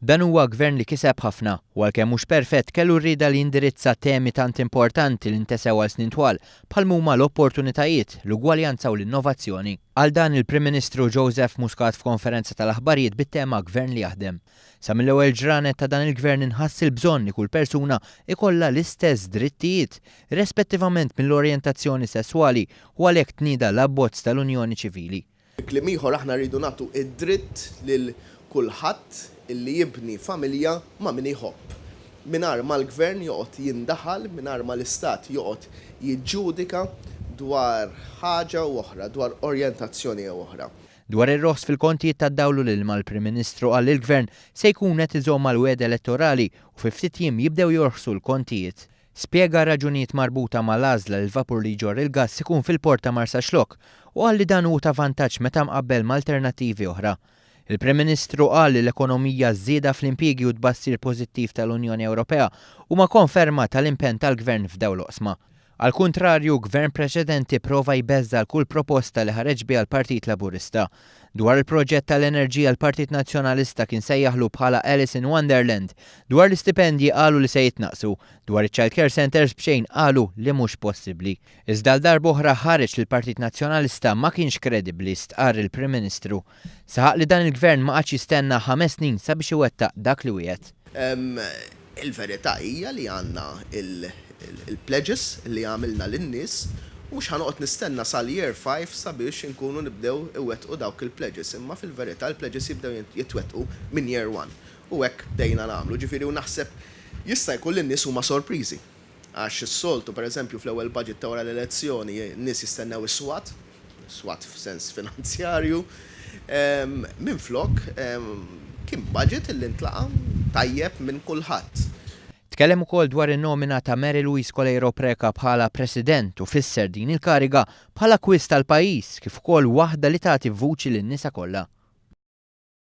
Dan huwa gvern li kiseb ħafna, u għalkemm mhux perfett kellu rrieda li jindirizza temi tant importanti li ntesew għal snin twal bħal huma l-opportunitajiet, l-ugwaljanza u l-innovazzjoni. Għal dan il-Prim Ministru Joseph Muscat f'konferenza tal-aħbarijiet bit-tema Gvern li jaħdem. Sa mill-ewwel ġranet ta' dan il-gvern inħass il-bżonn li kull persuna ikollha l-istess drittijiet, rispettivament mill-orjentazzjoni sesswali u għalhekk tnieda l-abbozz tal-Unjoni Ċivili. Kliem ieħor aħna rridu nagħtu id-dritt lil kulħadd illi jibni familja ma' min iħobb. Mingħajr ma l-gvern joqgħod jindaħal, mingħajr ma l-istat joqgħod jiġġudika dwar ħaġa oħra, dwar orjentazzjoni oħra. Dwar ir-roħs fil-kontijiet tad-dawlu lil mal-Prim Ministru qal il-Gvern se jkun qed iżomm mal-weda elettorali u fi ftit jiem jibdew jorħsu l-kontijiet. Spjega raġunijiet marbuta mal-għażla li l-vapur li jġorr il-gass ikun fil-Port ta' Marsaxlokk u qal li dan hu ta' vantaġġ meta mqabbel mal-alternattivi oħra. Il-Prim Ministru qal li l-ekonomija żieda fl-impjiegi u tbassir pożittiv tal-Unjoni Ewropea huma konferma tal-impenn tal-Gvern f'dawn l-oqsma. Al kuntrarju, gvern preċedenti prova jbeżżal kull proposta li ħareġ biha l-Partit Laburista. Dwar il-proġett tal-enerġija l-Partit Nazzjonalista kien sejjaħlu bħala Alice in Wonderland, dwar l-istipendji qalu li se jitnaqsu, dwar iċ-child care centers b'xejn qalu li mhux possibbli. Iżda l-darba oħra ħareġ li l-Partit Nazzjonalista ma kienx kredibbli stqarr il-Prim Ministru. Saħaq li dan il-gvern ma qadx jistenna 5 snin sabiex iwettaq dak li wiegħed. Il-verità hija li għandna il-pledges li għamilna lin-nies u mhux ħanoqgħod nistenna sal-year 5 sabiex inkunu nibdew iwettqu dawk il-pledges, imma fil-verità il-pledges jibdew jitwettqu minn year 1 u hekk bdejna nagħmlu. Ġifieri u naħseb jista' jkun lin-nies huma sorpriżi. Għax is-soltu pereżempju fl-ewwel budget ta' wara l-elezzjoni n-nies jistennew is-SWAT f'sens finanzjarju. Minflok kien budget illi ntlaqa tajjeb minn kulħadd. Tkellem ukoll dwar in-nomina ta' Mary Louise Colero Preca bħala President u fisser din il-kariga bħala kwist tal-pajjiż kif ukoll waħda li tagħti vuċi lin-nisa kollha.